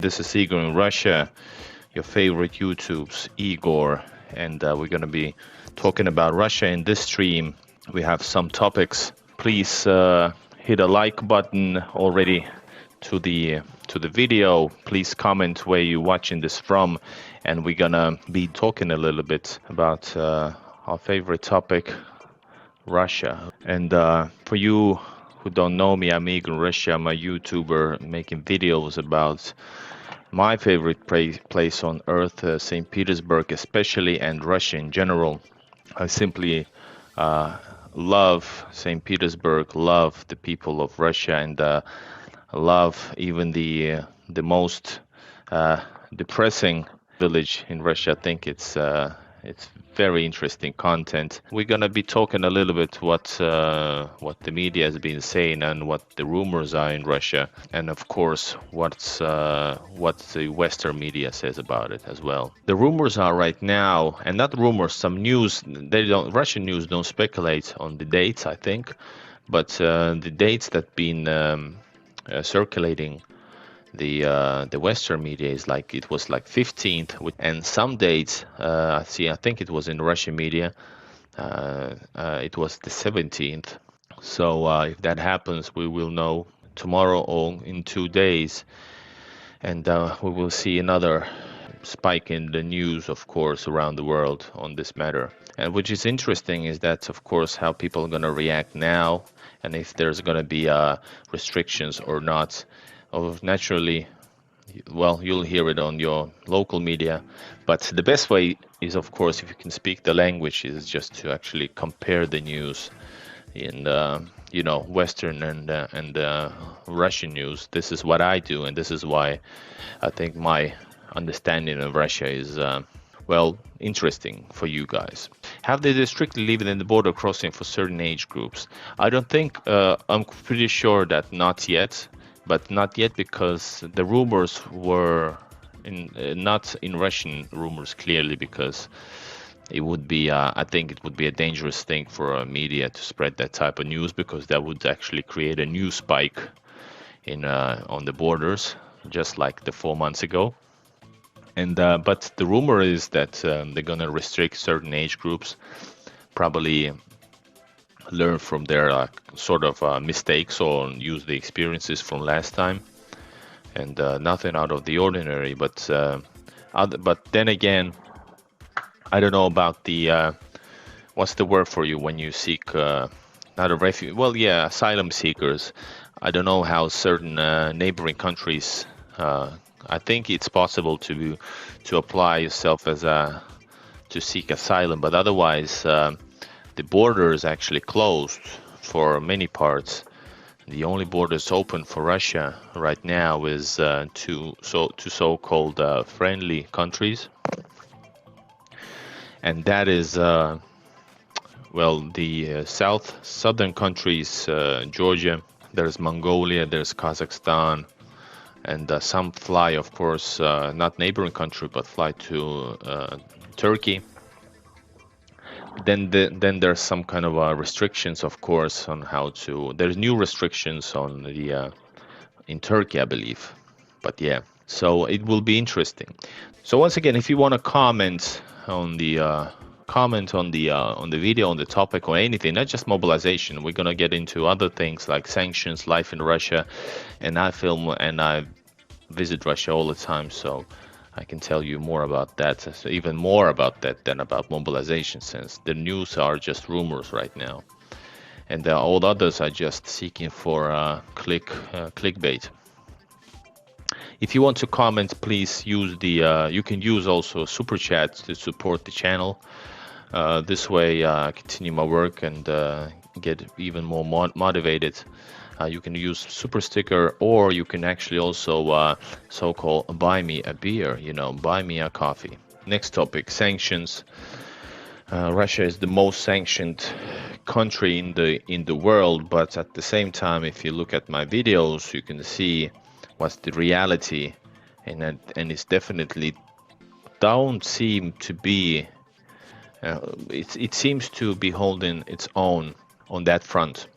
This is Igor in Russia, your favorite YouTube's Igor, and we're going to be talking about Russia in this stream. We have some topics. Please hit a like button already to the video. Please comment where you're watching this from, and we're gonna be talking a little bit about our favorite topic, Russia. And for you who don't know me, I'm Igor in Russia. I'm a YouTuber making videos about my favorite place on earth, St. Petersburg especially, and Russia in general. I simply love St. Petersburg, love the people of Russia, and love even the most depressing village in Russia. I think it's very interesting content. We're gonna be talking a little bit what the media has been saying and what the rumors are in Russia, and of course what the Western media says about it as well. The rumors are right now, and not rumors, some news. Russian news don't speculate on the dates, I think, but the dates that been circulating the Western media is like it was like 15th, and some dates I think it was in Russian media it was the 17th. So if that happens, we will know tomorrow or in 2 days, and we will see another spike in the news, of course, around the world on this matter. And which is interesting is that, of course, how people are going to react now, and if there's going to be restrictions or not. Naturally, well, you'll hear it on your local media, but the best way is, of course, if you can speak the language, is just to actually compare the news in Western and Russian news. This is what I do, and this is why I think my understanding of Russia is interesting for you guys. Have they strictly limited the border crossing for certain age groups? I don't think, I'm pretty sure that not yet. But not yet, because the rumors were not in Russian rumors, clearly, because it would be, I think it would be a dangerous thing for media to spread that type of news, because that would actually create a new spike in on the borders, just like the 4 months ago. And but the rumor is that they're gonna restrict certain age groups, probably learn from their sort of mistakes or use the experiences from last time, and nothing out of the ordinary. But then again, I don't know about the what's the word for you when you seek not a refuge? Well, yeah, asylum seekers. I don't know how certain neighboring countries. I think it's possible to apply yourself as to seek asylum, but otherwise. The border is actually closed for many parts. The only borders open for Russia right now is to so-called friendly countries, and that is the southern countries, Georgia. There's Mongolia, there's Kazakhstan, and some fly, of course, not neighboring country, but fly to Turkey. Then there's some kind of restrictions, of course, on how to. There's new restrictions on the in Turkey, I believe. But yeah, so it will be interesting. So once again, if you want to comment on the video, on the topic, or anything, not just mobilization, we're gonna get into other things like sanctions, life in Russia, and I film and I visit Russia all the time, so I can tell you more about that, even more about that than about mobilization, since the news are just rumors right now, and all others are just seeking for clickbait. If you want to comment, please use the. You can use also super chat to support the channel. This way, I continue my work and get even more motivated. You can use super sticker, or you can actually also so-called buy me a beer, buy me a coffee. Next topic, sanctions. Russia is the most sanctioned country in the world, but at the same time, if you look at my videos, you can see what's the reality, and it's definitely don't seem to be. It seems to be holding its own on that front.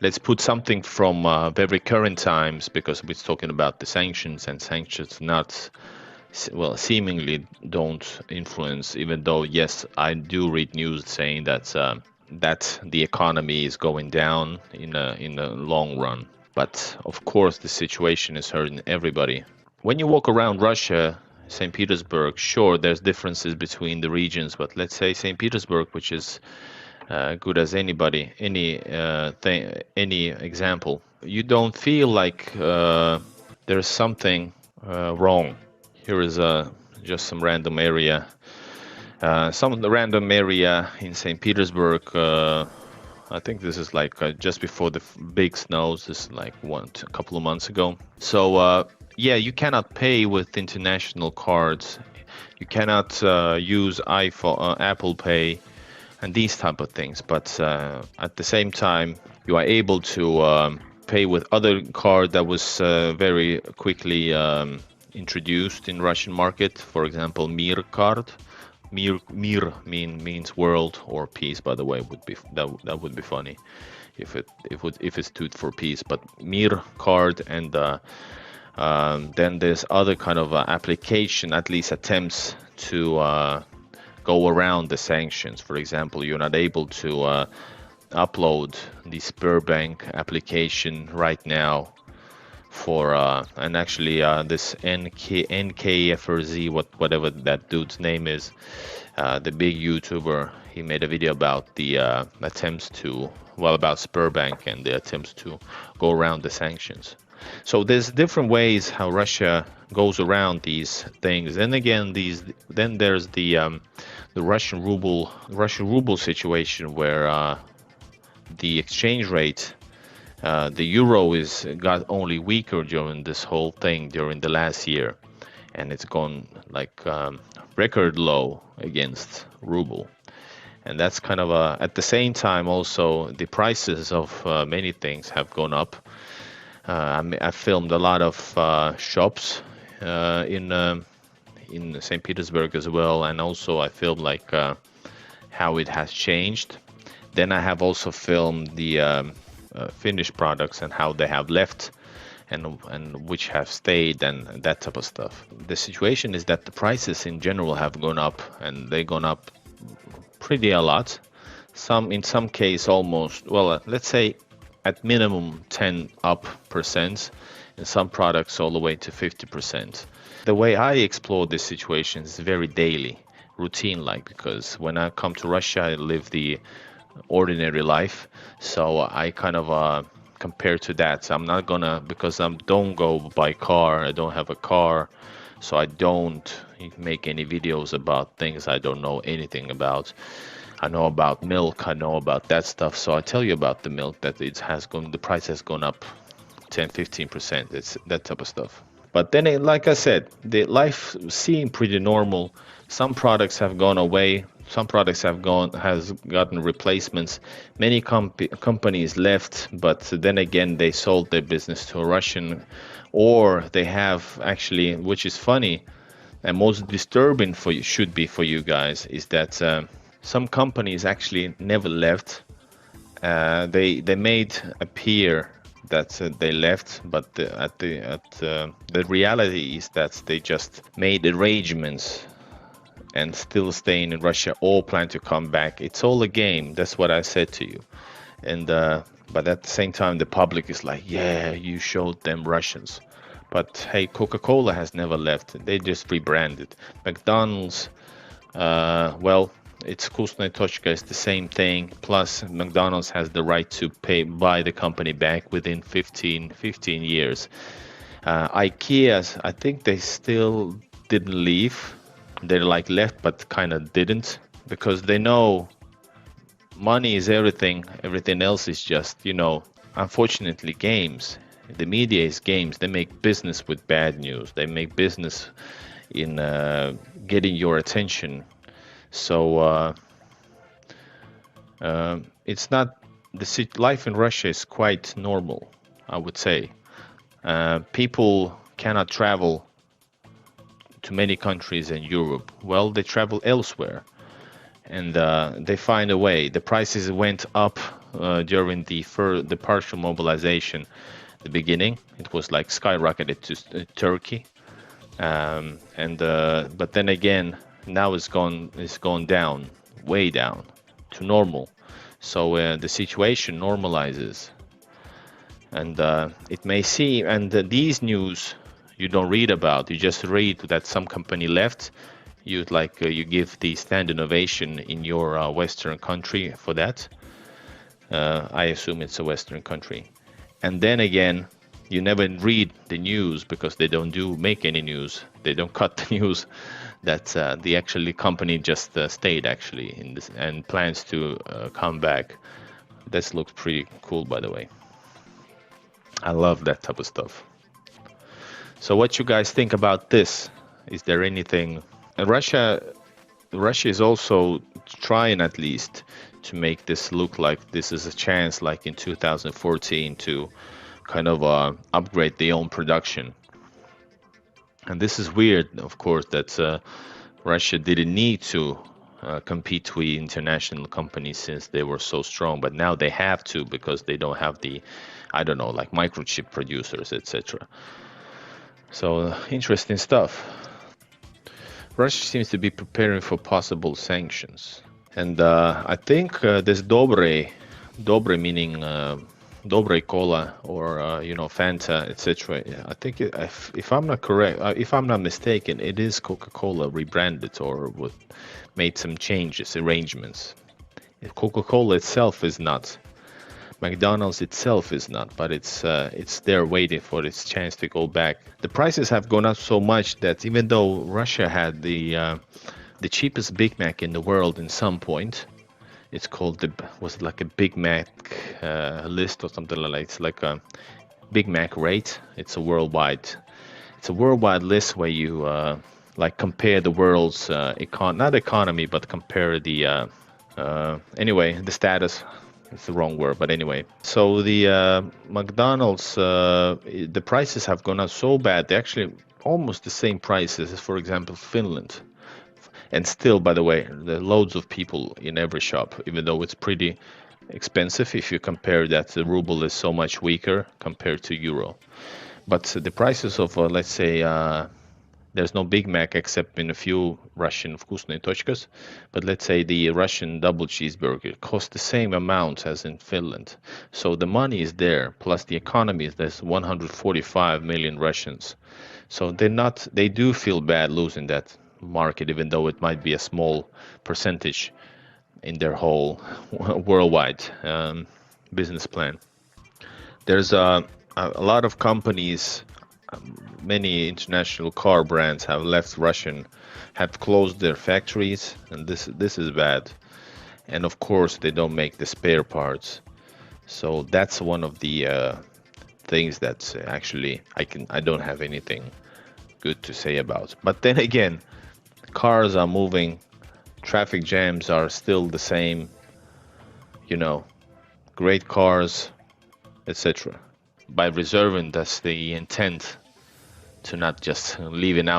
let's put something from very current times, because we're talking about the sanctions, and sanctions not, well, seemingly don't influence, even though, yes, I do read news saying that the economy is going down in the long run. But of course, the situation is hurting everybody. When you walk around Russia, St. Petersburg, sure, there's differences between the regions, but let's say St. Petersburg, which is good as anybody, any example, you don't feel like there's something wrong. Here is just some random area. Some of the random area in St. Petersburg. I think this is like just before the big snows. This is like a couple of months ago. So yeah, you cannot pay with international cards. You cannot use iPhone, Apple Pay, and these type of things. But at the same time, you are able to pay with other card that was very quickly introduced in Russian market. For example, Mir card. Mir means world or peace. By the way, would be that would be funny if it stood for peace. But Mir card, and then there's other kind of application, at least attempts to go around the sanctions. For example, you're not able to upload the Sberbank application right now for and actually this NKFRZ, whatever that dude's name is, the big YouTuber, he made a video about the attempts to, well, about Sberbank and the attempts to go around the sanctions. So there's different ways how Russia goes around these things. And again, then there's the Russian ruble situation, where the exchange rate, the euro got only weaker during this whole thing during the last year, and it's gone like record low against ruble. And that's kind of at the same time also the prices of many things have gone up. I filmed a lot of shops in St. Petersburg as well, and also I filmed like how it has changed. Then I have also filmed the finished products and how they have left, and which have stayed, and that type of stuff. The situation is that the prices in general have gone up, and they've gone up pretty a lot. In some case almost, well, let's say at minimum 10% in some products, all the way to 50%. The way I explore this situation is very daily, routine-like, because when I come to Russia, I live the ordinary life, so I kind of compare to that. So I'm not gonna, because I don't go by car, I don't have a car, so I don't make any videos about things I don't know anything about. I know about milk, I know about that stuff, so I tell you about the milk, that the price has gone up 10-15%. It's that type of stuff. But then, like I said, the life seemed pretty normal. Some products have gone away. Some products has gotten replacements. Many companies left, but then again, they sold their business to a Russian, or they have actually, which is funny and most disturbing should be for you guys, is that some companies actually never left. They made appear that they left, but the reality is that they just made arrangements and still staying in Russia, all plan to come back. It's all a game. That's what I said to you. And but at the same time, the public is like, yeah, you showed them Russians. But hey, Coca-Cola has never left. They just rebranded. McDonald's, well, it's Vkусная точка, it's the same thing. Plus, McDonald's has the right to buy the company back within 15 years. IKEA, I think they still didn't leave. They're like left, but kind of didn't, because they know money is everything. Everything else is just, unfortunately, games. The media is games. They make business with bad news. They make business in getting your attention. So it's not, life in Russia is quite normal, I would say. People cannot travel to many countries in Europe. Well, they travel elsewhere. and they find a way. The prices went up during the partial mobilization. The beginning, it was like skyrocketed to Turkey, and but then again, now it's gone down, way down to normal. So the situation normalizes, and it may seem, and these news you don't read about. You just read that some company left. You you give the standing ovation in your Western country for that. I assume it's a Western country, and then again, you never read the news because they don't make any news. They don't cut the news that the actually company just stayed actually in this and plans to come back. This looks pretty cool, by the way. I love that type of stuff. So what you guys think about this? Is there anything? Russia is also trying at least to make this look like this is a chance, like in 2014, to kind of upgrade their own production. And this is weird, of course, that Russia didn't need to compete with international companies since they were so strong, but now they have to because they don't have the, I don't know, like microchip producers, etc. So interesting stuff. Russia seems to be preparing for possible sanctions. And I think this Dobre meaning Dobre Cola or Fanta, etc. I think if I'm not correct, if I'm not mistaken, it is Coca-Cola rebranded or made some changes, arrangements. Coca-Cola itself is not. McDonald's itself is not, but it's there waiting for its chance to go back. The prices have gone up so much that even though Russia had the cheapest Big Mac in the world in some point, it's called was it like a Big Mac list or something like that? It's like a Big Mac rate. It's a worldwide list where you like compare the world's not economy, but compare the anyway, the status. It's the wrong word, but anyway. So the McDonald's, the prices have gone up so bad. They're actually almost the same prices as, for example, Finland. And still, by the way, there are loads of people in every shop, even though it's pretty expensive if you compare that the ruble is so much weaker compared to euro. But the prices of, let's say, there's no Big Mac except in a few Russian вкусные точкас, but let's say the Russian double cheeseburger costs the same amount as in Finland. So the money is there, plus the economy is there's 145 million Russians. So they do feel bad losing that market, even though it might be a small percentage in their whole worldwide business plan. There's a lot of companies. Many international car brands have left have closed their factories, and this is bad. And of course, they don't make the spare parts. So that's one of the things that actually I don't have anything good to say about. But then again, cars are moving, traffic jams are still the same. Great cars, etc. By reserving, that's the intent. To not just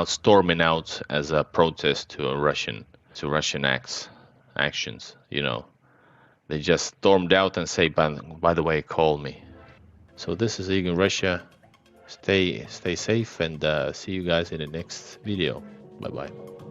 storming out as a protest to Russian actions. They just stormed out and say, by the way, call me. So this is Igor, Russia. Stay safe, and see you guys in the next video. Bye bye.